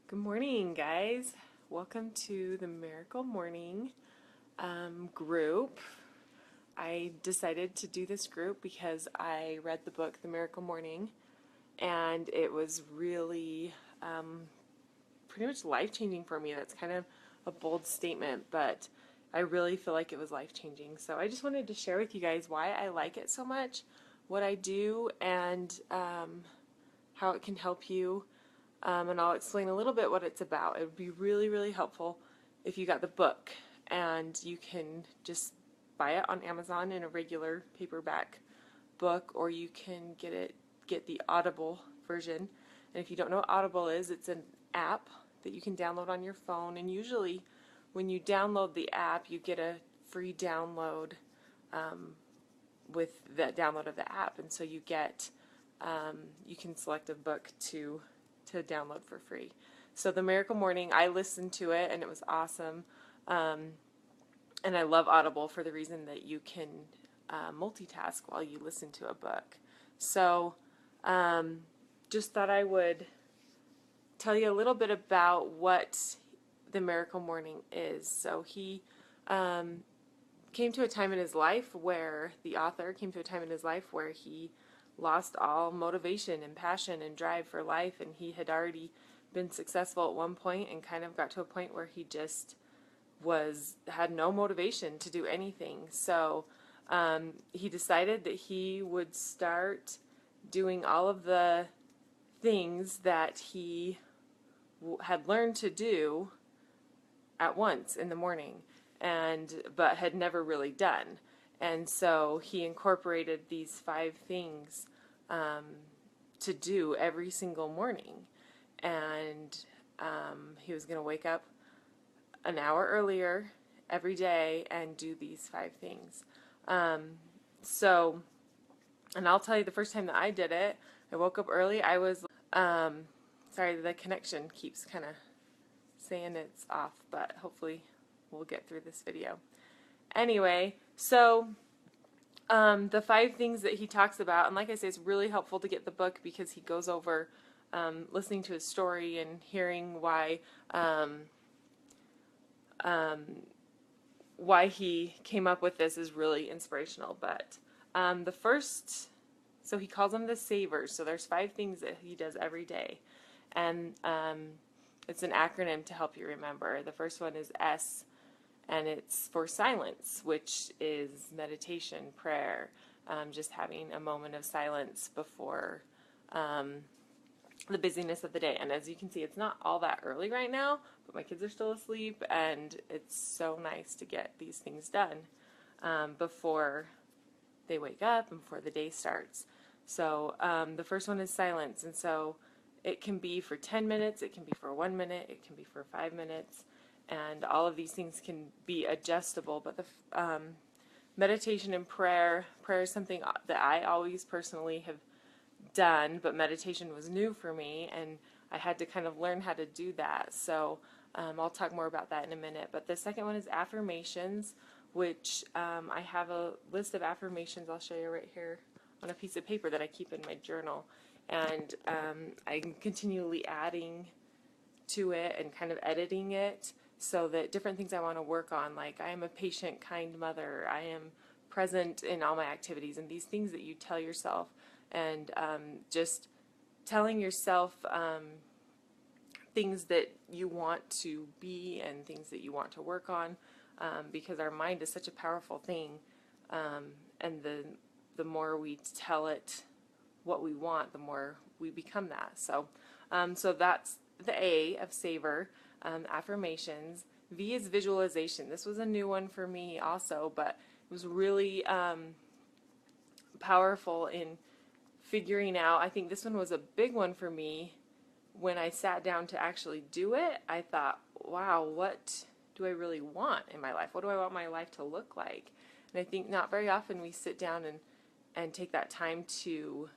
Good morning, guys. Welcome to the Miracle Morning group. I decided to do this group because I read the book The Miracle Morning, and it was really pretty much life-changing for me. That's kind of a bold statement, but I really feel like it was life-changing. So I just wanted to share with you guys why I like it so much, what I do, and how it can help you. And I'll explain a little bit what it's about. It would be really, really helpful if you got the book, and you can just buy it on Amazon in a regular paperback book, or you can get the Audible version. And if you don't know what Audible is, it's an app that you can download on your phone, and usually when you download the app, you get a free download with the download of the app, and so you get you can select a book to download for free. So The Miracle Morning, I listened to it and it was awesome. And I love Audible for the reason that you can multitask while you listen to a book. So just thought I would tell you a little bit about what The Miracle Morning is. So he came to a time in his life where, the author came to a time in his life where he lost all motivation and passion and drive for life, and he had already been successful at one point and kind of got to a point where he just had no motivation to do anything. So he decided that he would start doing all of the things that he had learned to do at once in the morning, but had never really done. And so he incorporated these 5 things to do every single morning. And he was going to wake up an hour earlier every day and do these 5 things. And I'll tell you, the first time that I did it, I woke up early. I was, sorry, the connection keeps kind of saying it's off, but hopefully we'll get through this video. Anyway, so the 5 things that he talks about, and like I say, it's really helpful to get the book because he goes over listening to his story and hearing why he came up with this is really inspirational. But the first, so he calls them the savers. So there's 5 things that he does every day, and it's an acronym to help you remember. The first one is S, and it's for silence, which is meditation, prayer, just having a moment of silence before the busyness of the day. And as you can see, it's not all that early right now, but my kids are still asleep, and it's so nice to get these things done before they wake up and before the day starts. So the first one is silence, and so it can be for 10 minutes, it can be for 1 minute, it can be for 5 minutes. And all of these things can be adjustable, but the meditation and prayer is something that I always personally have done, but meditation was new for me, and I had to kind of learn how to do that. So I'll talk more about that in a minute. But the second one is affirmations, which I have a list of affirmations I'll show you right here on a piece of paper that I keep in my journal, and I'm continually adding to it and kind of editing it, so that different things I want to work on, like I am a patient, kind mother, I am present in all my activities, and these things that you tell yourself, and just telling yourself things that you want to be and things that you want to work on, because our mind is such a powerful thing, and the more we tell it what we want, the more we become that. So that's the A of savor. Affirmations. V is visualization. This was a new one for me also, but it was really powerful in figuring out. I think this one was a big one for me when I sat down to actually do it. I thought, wow, what do I really want in my life? What do I want my life to look like? And I think not very often we sit down and take that time to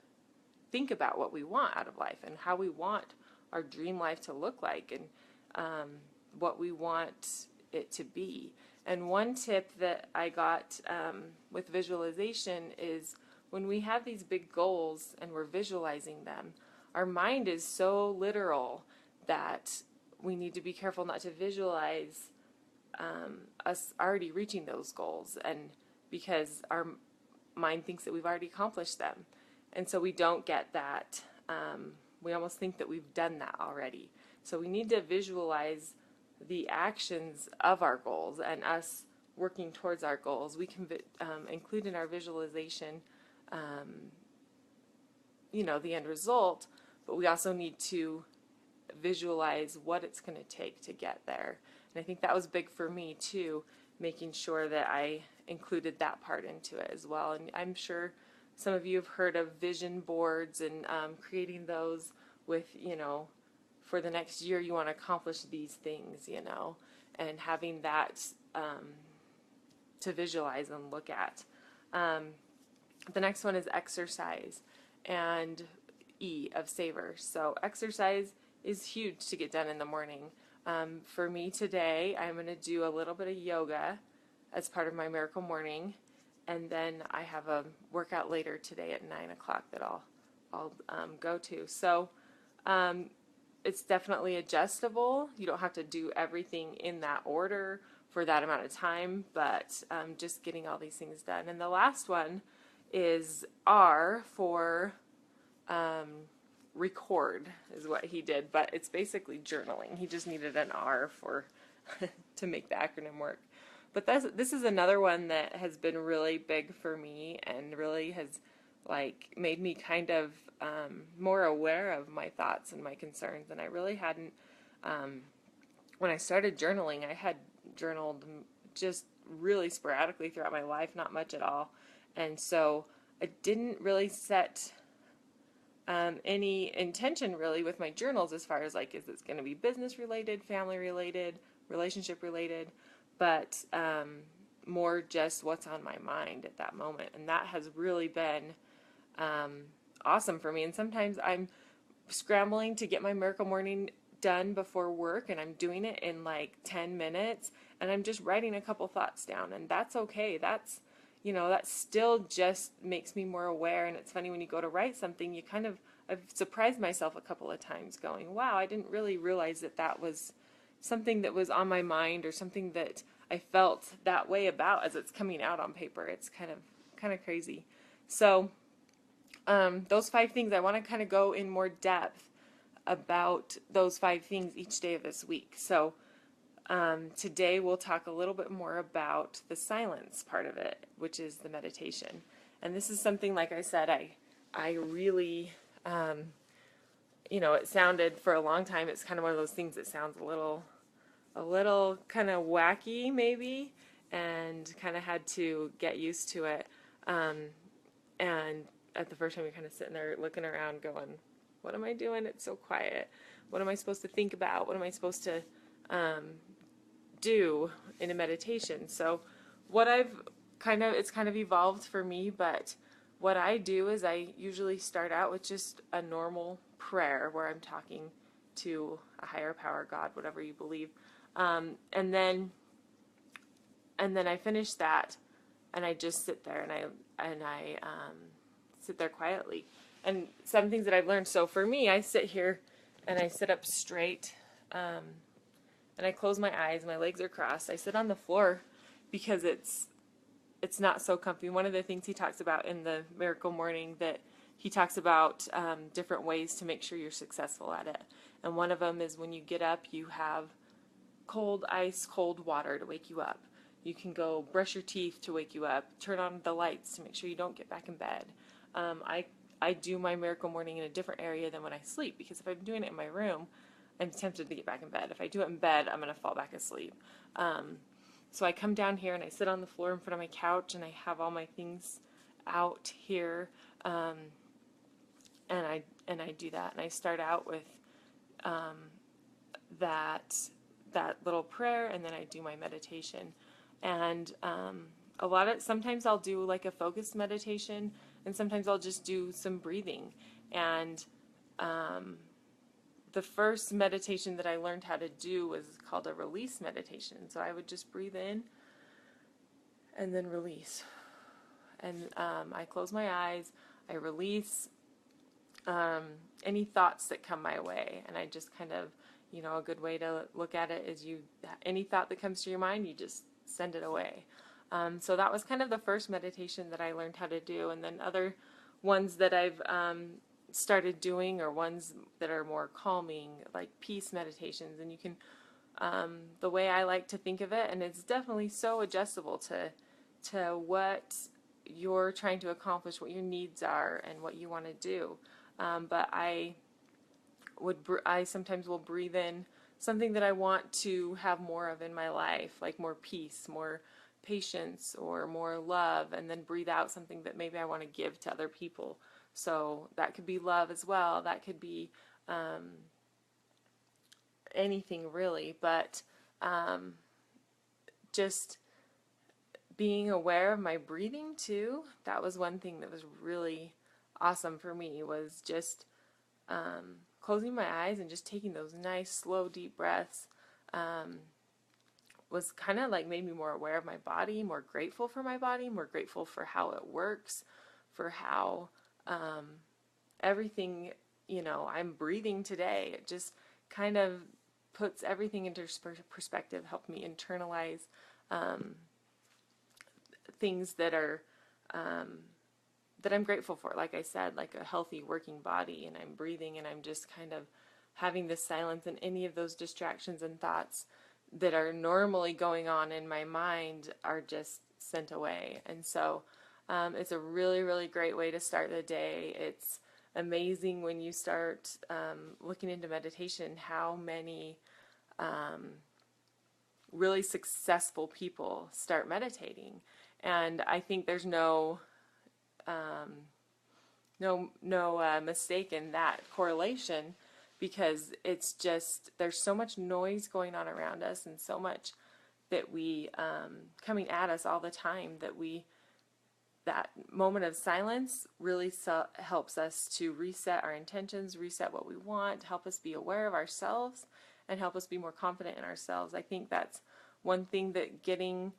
think about what we want out of life and how we want our dream life to look like, and what we want it to be. And one tip that I got with visualization is when we have these big goals and we're visualizing them, our mind is so literal that we need to be careful not to visualize us already reaching those goals, and because our mind thinks that we've already accomplished them, and so we don't get that. We almost think that we've done that already. So we need to visualize the actions of our goals and us working towards our goals. We can include in our visualization, the end result, but we also need to visualize what it's going to take to get there. And I think that was big for me too, making sure that I included that part into it as well. And I'm sure some of you have heard of vision boards and creating those with, for the next year you want to accomplish these things, and having that to visualize and look at. The next one is exercise, and E of savor. So exercise is huge to get done in the morning. For me today, I'm going to do a little bit of yoga as part of my miracle morning, and then I have a workout later today at 9 o'clock that I'll go to. So it's definitely adjustable. You don't have to do everything in that order for that amount of time, but just getting all these things done. And the last one is R for record, is what he did, but it's basically journaling. He just needed an R for to make the acronym work. But this is another one that has been really big for me and really has made me kind of more aware of my thoughts and my concerns. And I really hadn't, when I started journaling, I had journaled just really sporadically throughout my life, not much at all. And so I didn't really set any intention really with my journals as far as is it going to be business related, family related, relationship related, but more just what's on my mind at that moment. And that has really been awesome for me. And sometimes I'm scrambling to get my miracle morning done before work, and I'm doing it in 10 minutes, and I'm just writing a couple thoughts down, and that's okay. That's that still just makes me more aware. And it's funny when you go to write something, I've surprised myself a couple of times going, wow, I didn't really realize that was something that was on my mind, or something that I felt that way about as it's coming out on paper. It's kind of crazy. So those 5 things, I want to kind of go in more depth about those 5 things each day of this week. So today we'll talk a little bit more about the silence part of it, which is the meditation. And this is something, like I said, I really, it sounded for a long time, it's kind of one of those things that sounds a little kind of wacky maybe, and kind of had to get used to it. And at the first time, you're kind of sitting there looking around going, what am I doing? It's so quiet. What am I supposed to think about? What am I supposed to do in a meditation? So it's kind of evolved for me, but what I do is I usually start out with just a normal prayer where I'm talking to a higher power, God, whatever you believe. And then I finish that, and I just sit there and I sit there quietly. And some things that I've learned. So for me, I sit here and I sit up straight, and I close my eyes. My legs are crossed. I sit on the floor because it's not so comfy. One of the things he talks about in the Miracle Morning, that he talks about different ways to make sure you're successful at it. And one of them is when you get up, you have cold water to wake you up. You can go brush your teeth to wake you up, turn on the lights to make sure you don't get back in bed. I do my Miracle Morning in a different area than when I sleep, because if I'm doing it in my room, I'm tempted to get back in bed. If I do it in bed, I'm going to fall back asleep. So I come down here and I sit on the floor in front of my couch, and I have all my things out here, and I do that. And I start out with that little prayer, and then I do my meditation. And sometimes I'll do a focused meditation, and sometimes I'll just do some breathing. And the first meditation that I learned how to do was called a release meditation. So I would just breathe in and then release. And I close my eyes, I release, any thoughts that come my way. And I just kind of, a good way to look at it is any thought that comes to your mind, you just send it away. So that was kind of the first meditation that I learned how to do. And then other ones that I've started doing are ones that are more calming, like peace meditations. And you can, the way I like to think of it, and it's definitely so adjustable to what you're trying to accomplish, what your needs are, and what you want to do. But I sometimes will breathe in something that I want to have more of in my life, like more peace, more patience, or more love, and then breathe out something that maybe I want to give to other people. So that could be love as well. That could be anything really, but just being aware of my breathing too. That was one thing that was really awesome for me, was just closing my eyes and just taking those nice, slow, deep breaths. Was kind of like made me more aware of my body, more grateful for my body, more grateful for how it works, for how everything, I'm breathing today. It just kind of puts everything into perspective, helped me internalize things that are that I'm grateful for. Like I said, like a healthy working body, and I'm breathing, and I'm just kind of having this silence, and any of those distractions and thoughts that are normally going on in my mind are just sent away. And so it's a really, really great way to start the day. It's amazing when you start looking into meditation how many really successful people start meditating. And I think there's no mistake in that correlation, because it's just, there's so much noise going on around us, and so much that we coming at us all the time, that moment of silence really helps us to reset our intentions, reset what we want, help us be aware of ourselves, and help us be more confident in ourselves. I think that's one thing that getting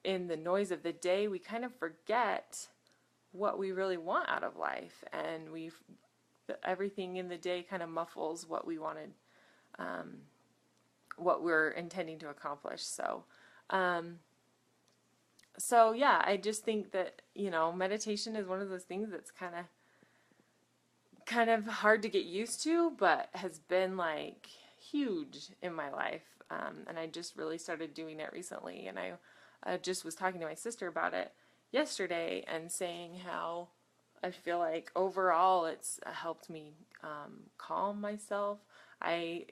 in the noise of the day, we kind of forget what we really want out of life, and everything in the day kind of muffles what we wanted, what we're intending to accomplish. So yeah, I just think that, meditation is one of those things that's kind of hard to get used to, but has been like huge in my life. And I just really started doing it recently, and I just was talking to my sister about it yesterday and saying how I feel like overall it's helped me calm myself. I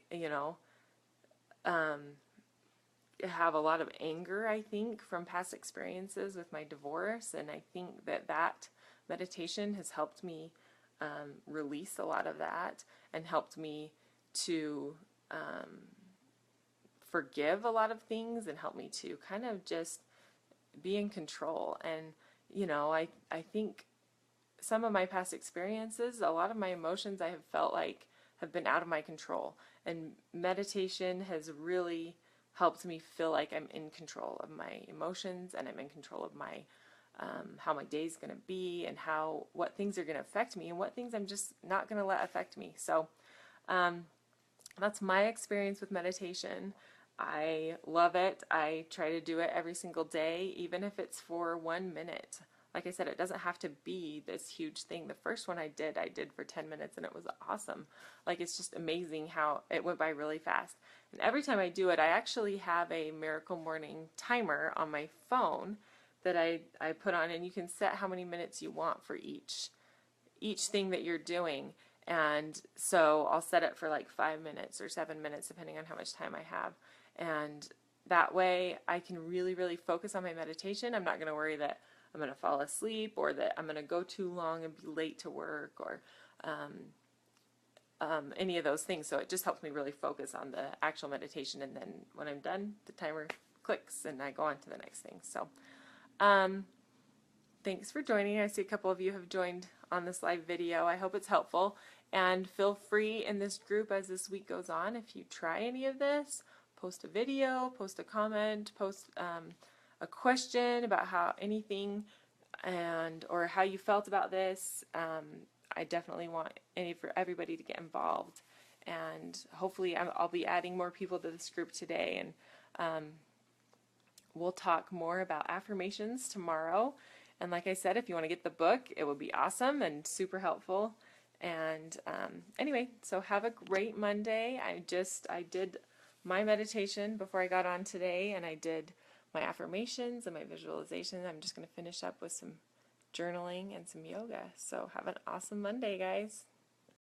have a lot of anger, I think, from past experiences with my divorce, and I think that meditation has helped me release a lot of that, and helped me to forgive a lot of things, and help me to kind of just be in control. And I think some of my past experiences, a lot of my emotions I have felt like have been out of my control, and meditation has really helped me feel like I'm in control of my emotions, and I'm in control of my how my day's going to be, and what things are going to affect me, and what things I'm just not going to let affect me. So that's my experience with meditation. I love it. I try to do it every single day, even if it's for 1 minute. Like I said, it doesn't have to be this huge thing. The first one I did for 10 minutes, and it was awesome. Like, it's just amazing how it went by really fast. And every time I do it, I actually have a Miracle Morning timer on my phone that I put on, and you can set how many minutes you want for each thing that you're doing. And so I'll set it for like 5 minutes or 7 minutes, depending on how much time I have. And that way I can really, really focus on my meditation. I'm not going to worry that I'm going to fall asleep, or that I'm going to go too long and be late to work, or any of those things. So it just helps me really focus on the actual meditation. And then when I'm done, the timer clicks and I go on to the next thing. So thanks for joining. I see a couple of you have joined on this live video. I hope it's helpful. And feel free in this group as this week goes on, if you try any of this, post a video, post a comment, post a question about anything, or how you felt about this. I definitely want for everybody to get involved. And hopefully I'll be adding more people to this group today. And we'll talk more about affirmations tomorrow. And like I said, if you want to get the book, it would be awesome and super helpful. And anyway, so have a great Monday. I did my meditation before I got on today, and I did my affirmations and my visualization. I'm just going to finish up with some journaling and some yoga. So have an awesome Monday, guys.